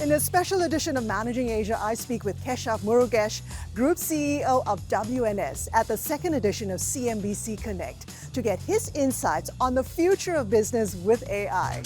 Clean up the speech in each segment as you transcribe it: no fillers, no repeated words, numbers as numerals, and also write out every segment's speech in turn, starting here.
In a special edition of Managing Asia, I speak with Keshav Murugesh, Group CEO of WNS, at the second edition of CNBC Connect to get his insights on the future of business with AI.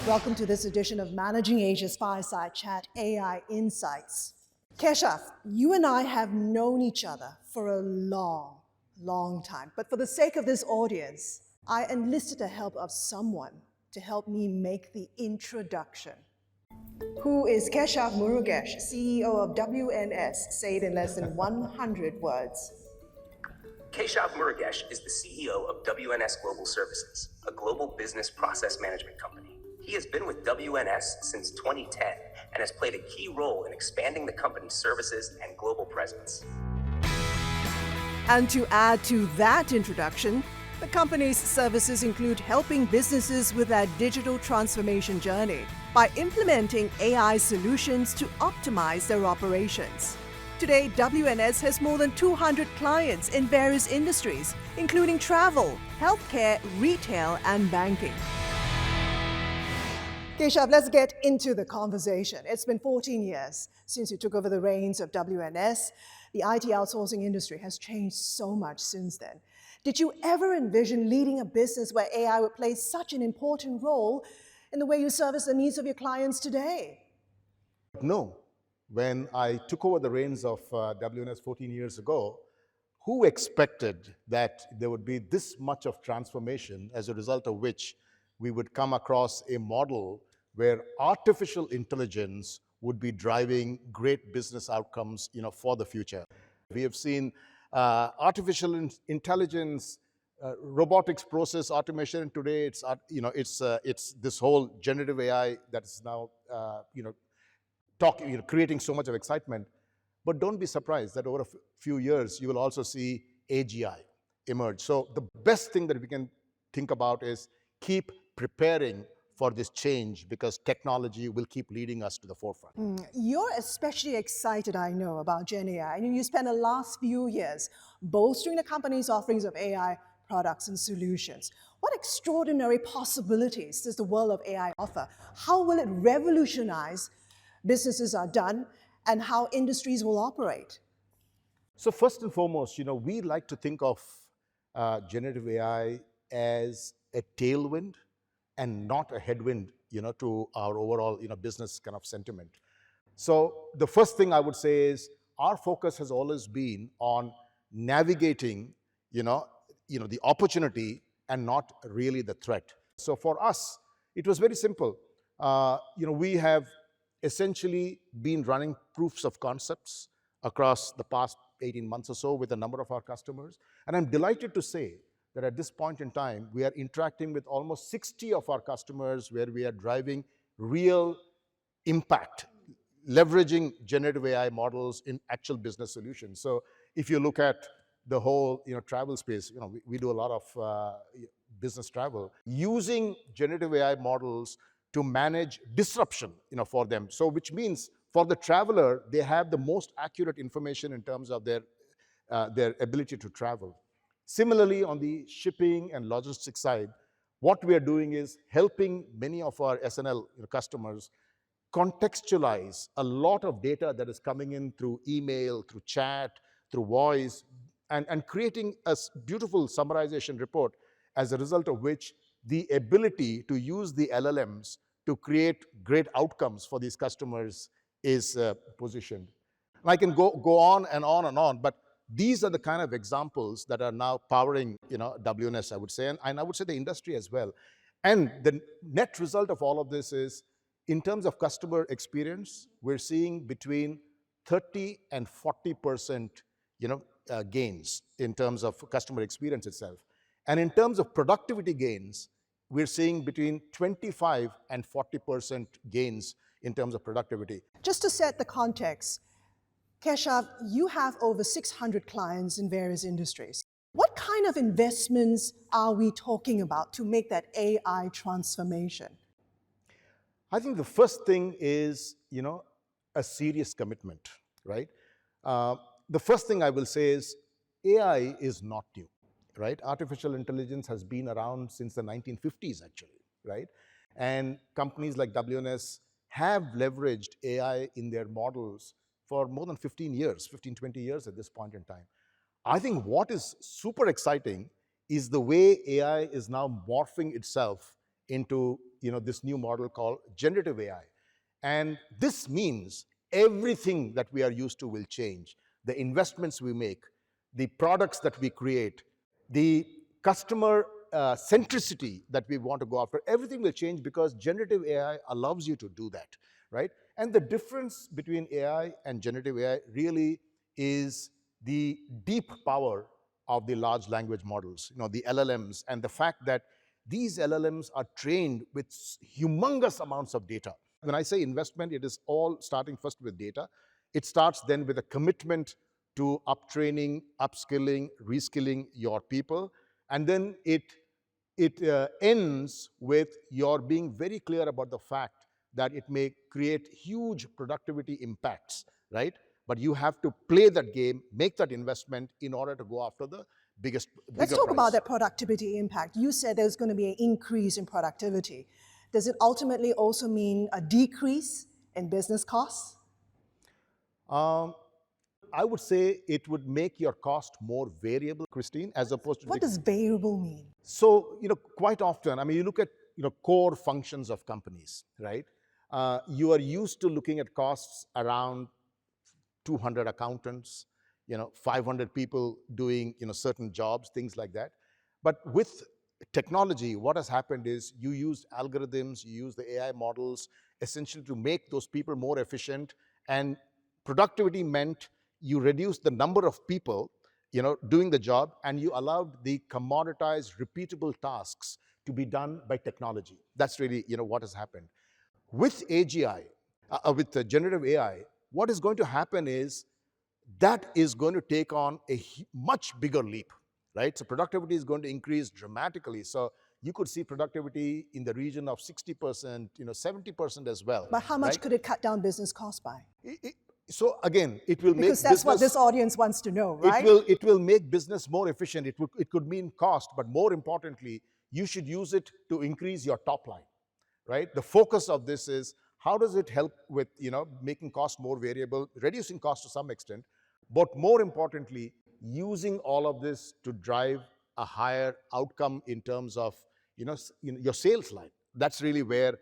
Welcome to this edition of Managing Asia's Fireside Chat AI Insights. Keshav, you and I have known each other for a long time. But for the sake of this audience, I enlisted the help of someone to help me make the introduction. Who is Keshav Murugesh, CEO of WNS? Say it in less than 100 words. Keshav Murugesh is the CEO of WNS Global Services, a global business process management company. He has been with WNS since 2010 and has played a key role in expanding the company's services and global presence. And to add to that introduction, the company's services include helping businesses with their digital transformation journey by implementing AI solutions to optimize their operations. Today, WNS has more than 200 clients in various industries, including travel, healthcare, retail, and banking. Keshav, let's get into the conversation. It's been 14 years since you took over the reins of WNS. The IT outsourcing industry has changed so much since then. Did you ever envision leading a business where AI would play such an important role in the way you service the needs of your clients today? No. When I took over the reins of WNS 14 years ago, who expected that there would be this much of transformation, as a result of which we would come across a model where artificial intelligence would be driving great business outcomes, for the future. We have seen artificial intelligence, robotics process automation, and today it's this whole generative AI that is now creating so much of excitement. But don't be surprised that over a few years you will also see AGI emerge. So the best thing that we can think about is keep preparing for this change, because technology will keep leading us to the forefront. You're especially excited, I know, about Gen AI. You spent the last few years bolstering the company's offerings of AI products and solutions. What extraordinary possibilities does the world of AI offer? How will it revolutionize businesses are done and how industries will operate? So first and foremost, we like to think of generative AI as a tailwind and not a headwind, to our overall, business kind of sentiment. So the first thing I would say is our focus has always been on navigating, the opportunity and not really the threat. So for us, it was very simple. We have essentially been running proofs of concepts across the past 18 months or so with a number of our customers. And I'm delighted to say that at this point in time, we are interacting with almost 60 of our customers where we are driving real impact, leveraging generative AI models in actual business solutions. So if you look at the whole travel space, we do a lot of business travel, using generative AI models to manage disruption for them. So which means for the traveler, they have the most accurate information in terms of their ability to travel. Similarly, on the shipping and logistics side, what we are doing is helping many of our S&L customers contextualize a lot of data that is coming in through email, through chat, through voice, and creating a beautiful summarization report, as a result of which the ability to use the LLMs to create great outcomes for these customers is positioned. And I can go on and on and on, but these are the kind of examples that are now powering, WNS, I would say, and I would say the industry as well. And the net result of all of this is, in terms of customer experience, we're seeing between 30 and 40%, gains in terms of customer experience itself. And in terms of productivity gains, we're seeing between 25 and 40% gains in terms of productivity. Just to set the context, Keshav, you have over 600 clients in various industries. What kind of investments are we talking about to make that AI transformation? I think the first thing is, a serious commitment, right? Uh, the first thing I will say is AI is not new, right? Artificial intelligence has been around since the 1950s, actually, right? And companies like WNS have leveraged AI in their models for more than 15 years, 15, 20 years at this point in time. I think what is super exciting is the way AI is now morphing itself into this new model called generative AI. And this means everything that we are used to will change. The investments we make, the products that we create, the customer centricity that we want to go after, everything will change because generative AI allows you to do that, right? And the difference between AI and generative AI really is the deep power of the large language models, the LLMs, and the fact that these LLMs are trained with humongous amounts of data. When I say investment, it is all starting first with data. It starts then with a commitment to uptraining, upskilling, reskilling your people. And then it ends with your being very clear about the fact that it may create huge productivity impacts, right? But you have to play that game, make that investment in order to go after the bigger Let's talk prize. about that productivity impact. You said there's going to be an increase in productivity. Does it ultimately also mean a decrease in business costs? I would say it would make your cost more variable, Christine, as opposed to What does variable mean? So, quite often, I mean, you look at, core functions of companies, right? You are used to looking at costs around 200 accountants, 500 people doing, certain jobs, things like that. But with technology, what has happened is you use algorithms, you use the AI models, essentially to make those people more efficient. And productivity meant you reduce the number of people, doing the job, and you allowed the commoditized, repeatable tasks to be done by technology. That's really, what has happened. With AGI, with the generative AI, what is going to happen is that is going to take on a much bigger leap, right? So productivity is going to increase dramatically. So you could see productivity in the region of 60%, 70% as well. But how much right? could it cut down business costs by? So again, it will Because make that's what business, this audience wants to know, right? it will make business more efficient. It could mean cost, but more importantly, you should use it to increase your top line, right? The focus of this is how does it help with making cost more variable, reducing cost to some extent, but more importantly, using all of this to drive a higher outcome in terms of your sales line. That's really where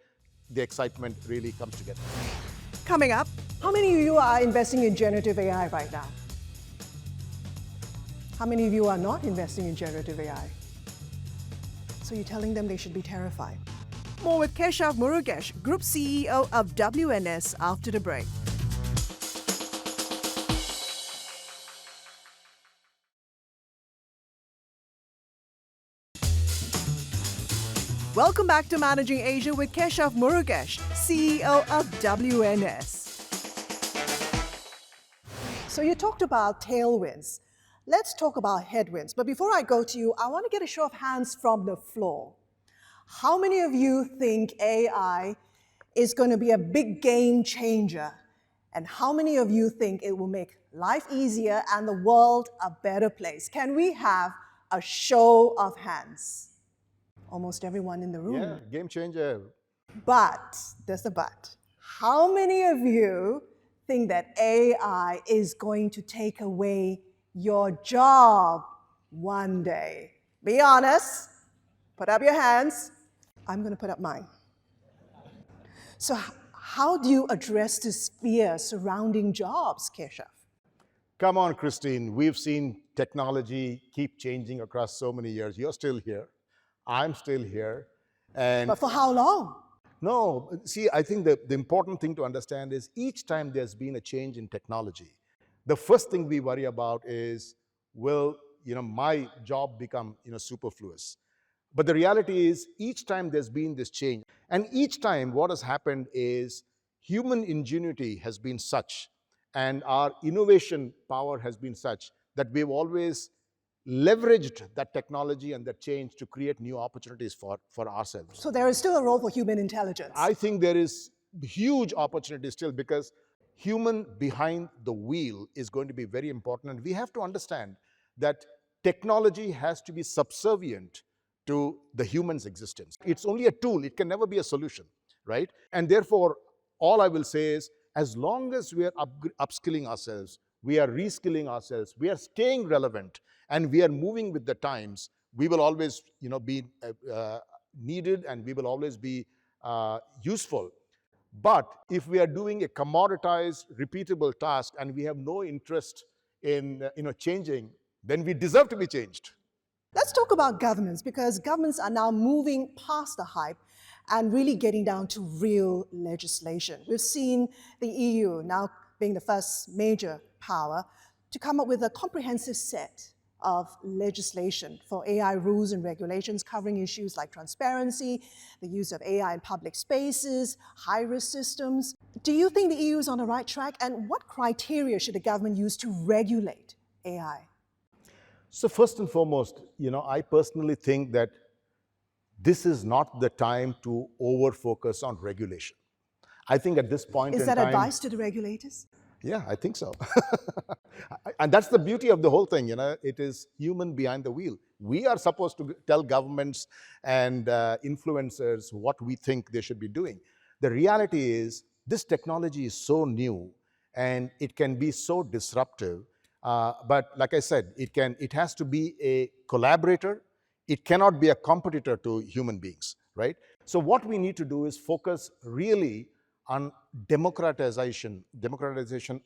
the excitement really comes together. Coming up, how many of you are investing in generative AI right now? How many of you are not investing in generative AI? So you're telling them they should be terrified. More with Keshav Murugesh, Group CEO of WNS, after the break. Welcome back to Managing Asia with Keshav Murugesh, CEO of WNS. So you talked about tailwinds. Let's talk about headwinds. But before I go to you, I want to get a show of hands from the floor. How many of you think AI is going to be a big game changer? And how many of you think it will make life easier and the world a better place? Can we have a show of hands? Almost everyone in the room. Yeah, game changer. But, there's a but. How many of you think that AI is going to take away your job one day? Be honest. Put up your hands. I'm going to put up mine. So how do you address this fear surrounding jobs, Keshav? Come on, Christine. We've seen technology keep changing across so many years. You're still here. I'm still here. And But for how long? no, see, I think the important thing to understand is each time there's been a change in technology, the first thing we worry about is, will my job become superfluous? But the reality is, each time there's been this change, and each time what has happened is human ingenuity has been such, and our innovation power has been such that we've always leveraged that technology and that change to create new opportunities for ourselves. So there is still a role for human intelligence. I think there is huge opportunity still because human behind the wheel is going to be very important. And we have to understand that technology has to be subservient to the human's existence. It's only a tool, it can never be a solution, right? And therefore, all I will say is, as long as we are upskilling ourselves, we are reskilling ourselves, we are staying relevant, and we are moving with the times, we will always be needed, and we will always be useful. But if we are doing a commoditized, repeatable task and we have no interest in changing, then we deserve to be changed. Let's talk about governments, because governments are now moving past the hype and really getting down to real legislation. We've seen the EU now being the first major power to come up with a comprehensive set of legislation for AI rules and regulations covering issues like transparency, the use of AI in public spaces, high-risk systems. Do you think the EU is on the right track? And what criteria should the government use to regulate AI? So first and foremost, I personally think that this is not the time to over-focus on regulation. I think at this point in time... Is that advice to the regulators? Yeah, I think so. And that's the beauty of the whole thing, it is human behind the wheel. We are supposed to tell governments and influencers what we think they should be doing. The reality is, this technology is so new and it can be so disruptive. But like I said, it has to be a collaborator. It cannot be a competitor to human beings, right? So what we need to do is focus really on democratization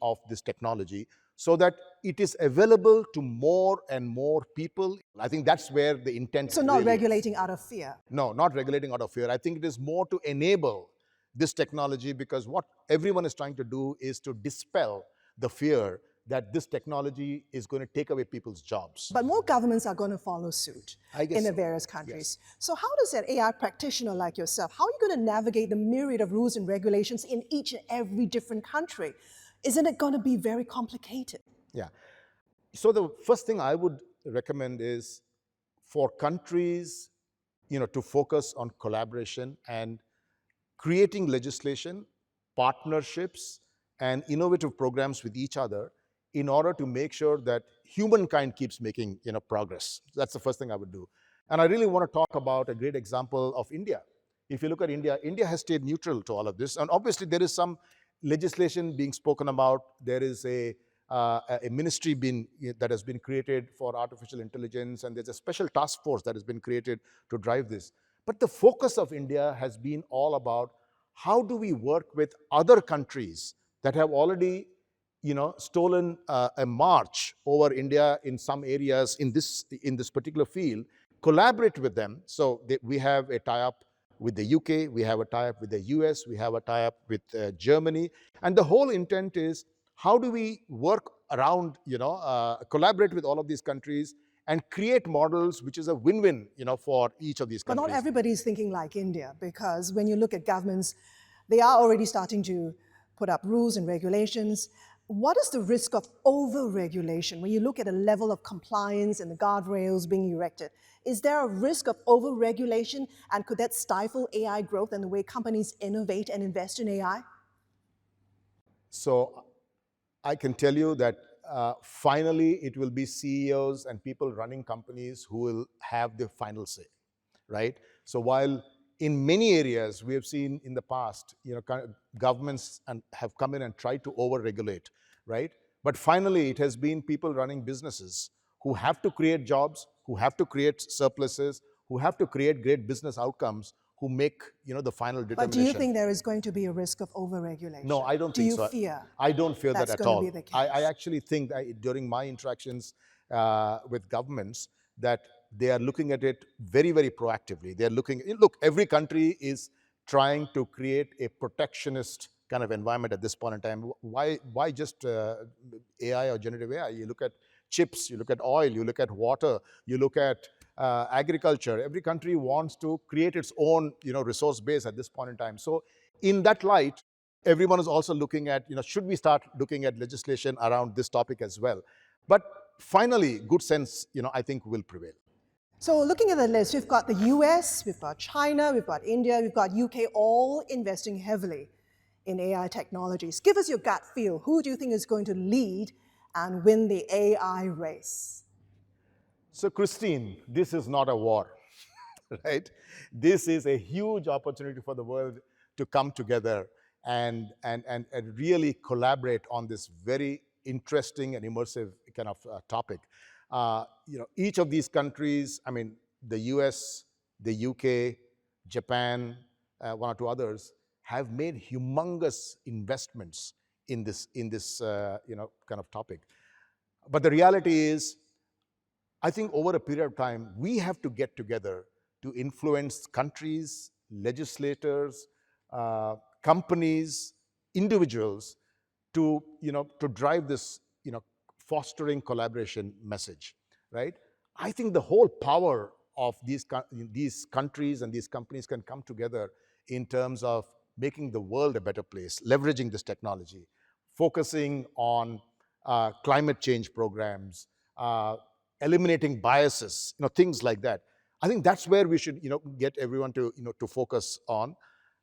of this technology so that it is available to more and more people. I think that's where the intent is. So not regulating out of fear? No, not regulating out of fear. I think it is more to enable this technology, because what everyone is trying to do is to dispel the fear that this technology is going to take away people's jobs. But more governments are going to follow suit in the so. various countries. Yes. So how does an AI practitioner like yourself, how are you going to navigate the myriad of rules and regulations in each and every different country? Isn't it going to be very complicated? Yeah. So the first thing I would recommend is for countries, to focus on collaboration and creating legislation, partnerships, and innovative programs with each other in order to make sure that humankind keeps making progress. That's the first thing I would do. And I really want to talk about a great example of India. If you look at India, India has stayed neutral to all of this. And obviously there is some legislation being spoken about. There is a ministry that has been created for artificial intelligence, and there's a special task force that has been created to drive this. But the focus of India has been all about how do we work with other countries that have already stolen a march over India in some areas in this particular field, collaborate with them. So we have a tie-up with the UK, we have a tie-up with the US, we have a tie-up with Germany. And the whole intent is, how do we work around, collaborate with all of these countries and create models which is a win-win, for each of these countries. But not everybody is thinking like India, because when you look at governments, they are already starting to put up rules and regulations. What is the risk of over-regulation when you look at a level of compliance and the guardrails being erected? Is there a risk of over-regulation, and could that stifle AI growth and the way companies innovate and invest in AI? So I can tell you that finally it will be CEOs and people running companies who will have the final say, right? So while in many areas we have seen in the past, governments have come in and tried to over-regulate, right? But finally it has been people running businesses who have to create jobs, who have to create surpluses, who have to create great business outcomes, who make the final determination. But do you think there is going to be a risk of over-regulation? No, I don't think so. Do you fear? I don't fear that at all. Be the case? I actually think that during my interactions with governments, that they are looking at it very, very proactively. They're look, every country is trying to create a protectionist kind of environment at this point in time. Why just AI or generative AI? You look at chips, you look at oil, you look at water, you look at agriculture. Every country wants to create its own resource base at this point in time. So in that light, everyone is also looking at, should we start looking at legislation around this topic as well? But finally, good sense, I think will prevail. So looking at the list, we've got the US, we've got China, we've got India, we've got UK, all investing heavily in AI technologies. Give us your gut feel. Who do you think is going to lead and win the AI race? So, Christine, this is not a war, right? This is a huge opportunity for the world to come together and really collaborate on this very interesting and immersive kind of topic. Each of these countries, I mean, the US, the UK, Japan, one or two others, have made humongous investments in this kind of topic. But the reality is, I think over a period of time, we have to get together to influence countries, legislators, companies, individuals to drive this, fostering collaboration message, right? I think the whole power of these countries and these companies can come together in terms of making the world a better place, leveraging this technology, focusing on climate change programs, eliminating biases, things like that. I think that's where we should, get everyone to focus on.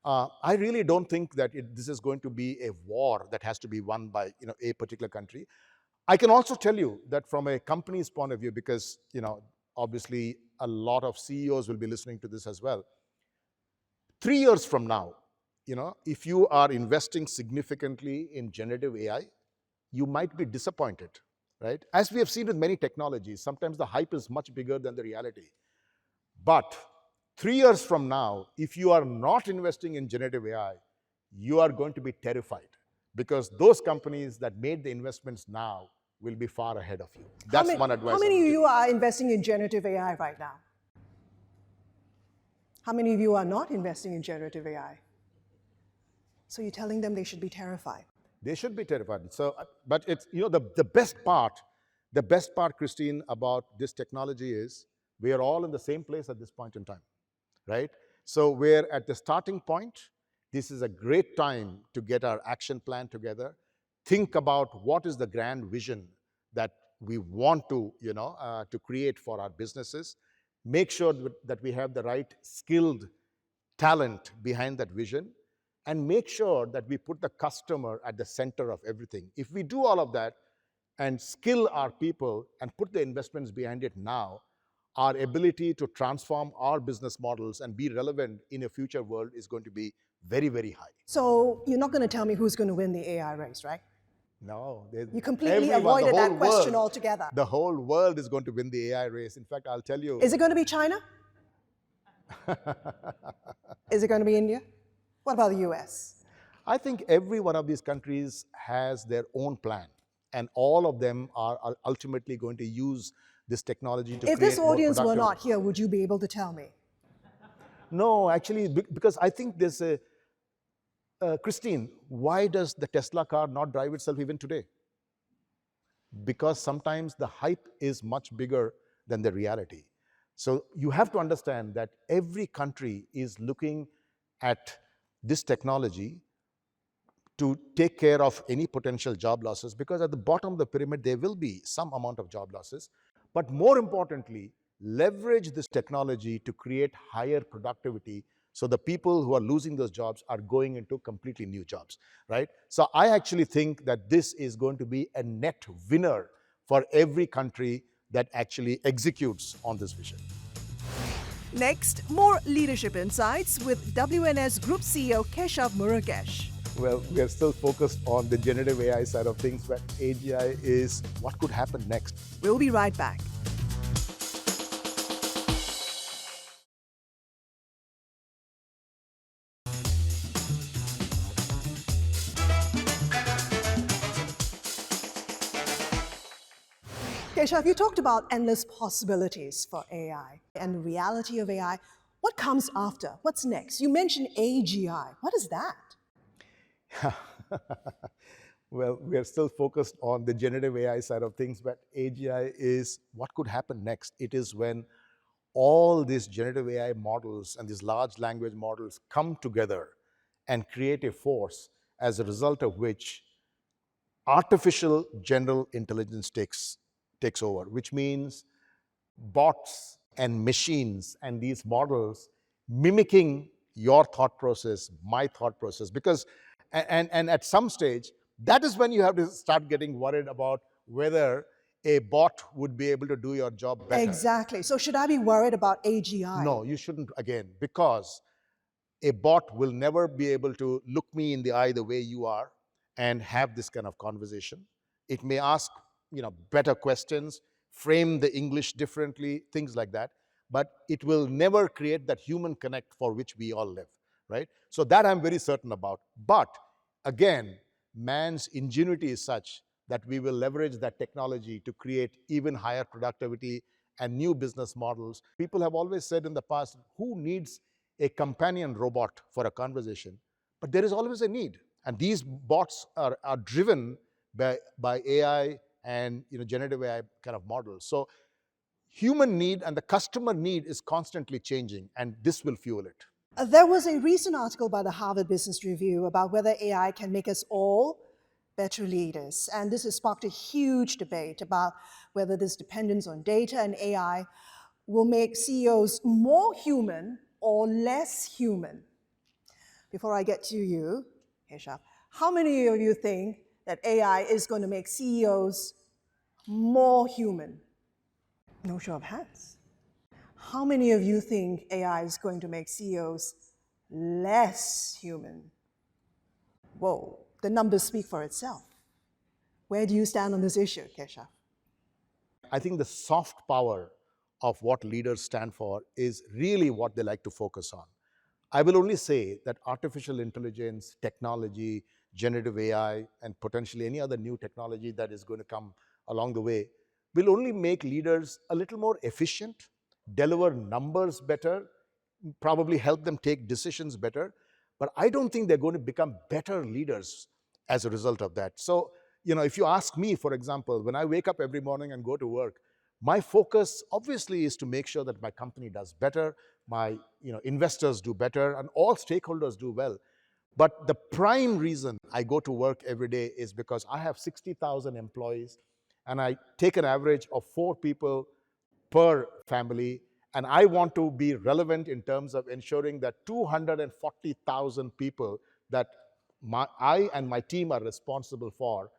I really don't think that this is going to be a war that has to be won by, a particular country. I can also tell you that from a company's point of view, because, obviously a lot of CEOs will be listening to this as well. 3 years from now, if you are investing significantly in generative AI, you might be disappointed, right? As we have seen with many technologies, sometimes the hype is much bigger than the reality. But 3 years from now, if you are not investing in generative AI, you are going to be terrified, because those companies that made the investments now will be far ahead of you. That's one advice. How many of you are investing in generative AI right now? How many of you are not investing in generative AI? So you're telling them they should be terrified. They should be terrified. So, but it's, the best part, Christine, about this technology is we are all in the same place at this point in time, right? So we're at the starting point. This is a great time to get our action plan together. Think about what is the grand vision that we want to, to create for our businesses. Make sure that we have the right skilled talent behind that vision, and make sure that we put the customer at the center of everything. If we do all of that and skill our people and put the investments behind it now, our ability to transform our business models and be relevant in a future world is going to be very, very high. So you're not going to tell me who's going to win the AI race, right? No. You completely avoided that question altogether. The whole world is going to win the AI race. In fact, I'll tell you. Is it going to be China? Is it going to be India? What about the US? I think every one of these countries has their own plan, and all of them are ultimately going to use this technology to create more productive. If this audience were not here, would you be able to tell me? No, actually, because I think there's a... Christine, why does the Tesla car not drive itself even today? Because sometimes the hype is much bigger than the reality. So you have to understand that every country is looking at this technology to take care of any potential job losses, because at the bottom of the pyramid, there will be some amount of job losses. But more importantly, leverage this technology to create higher productivity, so the people who are losing those jobs are going into completely new jobs, right? So I actually think that this is going to be a net winner for every country that actually executes on this vision. Next, more leadership insights with WNS Group CEO Keshav Murugesh. Well, we are still focused on the generative AI side of things, but AGI is what could happen next. We'll be right back. Keshav, you talked about endless possibilities for AI and the reality of AI. What comes after? What's next? You mentioned AGI. What is that? Well, we are still focused on the generative AI side of things, but AGI is what could happen next. It is when all these generative AI models and these large language models come together and create a force, as a result of which artificial general intelligence takes over, which means bots and machines and these models mimicking your thought process, my thought process. Because And at some stage, that is when you have to start getting worried about whether a bot would be able to do your job better. Exactly. So should I be worried about AGI? No, you shouldn't, again, because a bot will never be able to look me in the eye the way you are and have this kind of conversation. It may ask, better questions, frame the English differently, things like that, but it will never create that human connect for which we all live, right? So that I'm very certain about. But again, man's ingenuity is such that we will leverage that technology to create even higher productivity and new business models. People have always said in the past, who needs a companion robot for a conversation? But there is always a need. And these bots are driven by AI and generative AI kind of models. So human need and the customer need is constantly changing, and this will fuel it. There was a recent article by the Harvard Business Review about whether AI can make us all better leaders. And this has sparked a huge debate about whether this dependence on data and AI will make CEOs more human or less human. Before I get to you, Keshav, how many of you think that AI is going to make CEOs more human? No show of hands. How many of you think AI is going to make CEOs less human? Whoa, the numbers speak for itself. Where do you stand on this issue, Keshav? I think the soft power of what leaders stand for is really what they like to focus on. I will only say that artificial intelligence, technology, generative AI, and potentially any other new technology that is going to come along the way will only make leaders a little more efficient, deliver numbers better, probably help them take decisions better. But I don't think they're going to become better leaders as a result of that. So, if you ask me, for example, when I wake up every morning and go to work, my focus obviously is to make sure that my company does better, my investors do better, and all stakeholders do well. But the prime reason I go to work every day is because I have 60,000 employees, and I take an average of 4 people per family, and I want to be relevant in terms of ensuring that 240,000 people that I and my team are responsible for,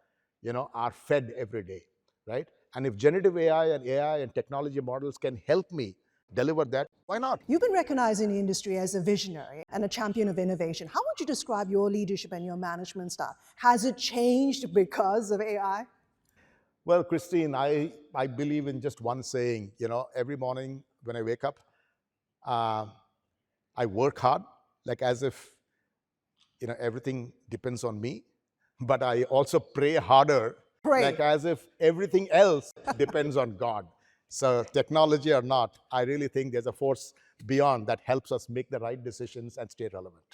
are fed every day, right? And if generative AI and technology models can help me deliver that, why not? You've been recognized in the industry as a visionary and a champion of innovation. How would you describe your leadership and your management style? Has it changed because of AI? Well, Christine, I believe in just one saying, every morning when I wake up, I work hard, like as if, everything depends on me. But I also pray harder, like as if everything else depends on God. So technology or not, I really think there's a force beyond that helps us make the right decisions and stay relevant.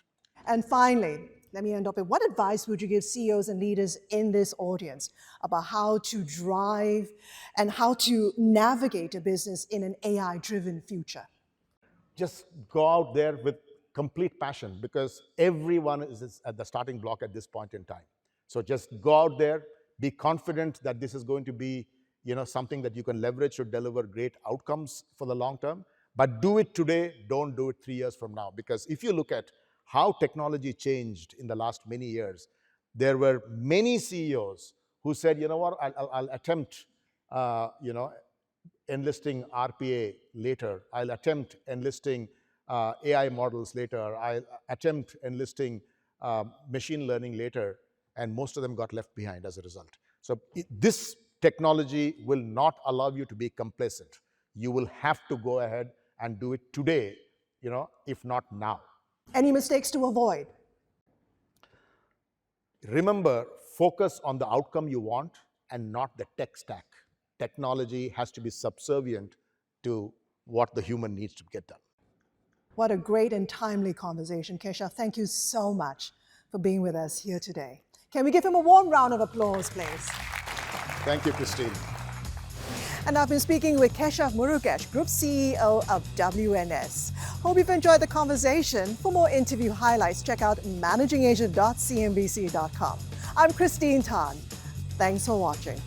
And finally, let me end up with, what advice would you give CEOs and leaders in this audience about how to drive and how to navigate a business in an AI-driven future? Just go out there with complete passion, because everyone is at the starting block at this point in time. So just go out there, be confident that this is going to be something that you can leverage to deliver great outcomes for the long term. But do it today, don't do it 3 years from now. Because if you look at how technology changed in the last many years, there were many CEOs who said, you know what, I'll attempt, enlisting RPA later. I'll attempt enlisting AI models later. I'll attempt enlisting machine learning later. And most of them got left behind as a result. So this technology will not allow you to be complacent. You will have to go ahead and do it today, if not now. Any mistakes to avoid? Remember, focus on the outcome you want and not the tech stack. Technology has to be subservient to what the human needs to get done. What a great and timely conversation, Keshav. Thank you so much for being with us here today. Can we give him a warm round of applause, please? Thank you, Christine. And I've been speaking with Keshav Murugesh, Group CEO of WNS. Hope you've enjoyed the conversation. For more interview highlights, check out managingasia.cnbc.com. I'm Christine Tan. Thanks for watching.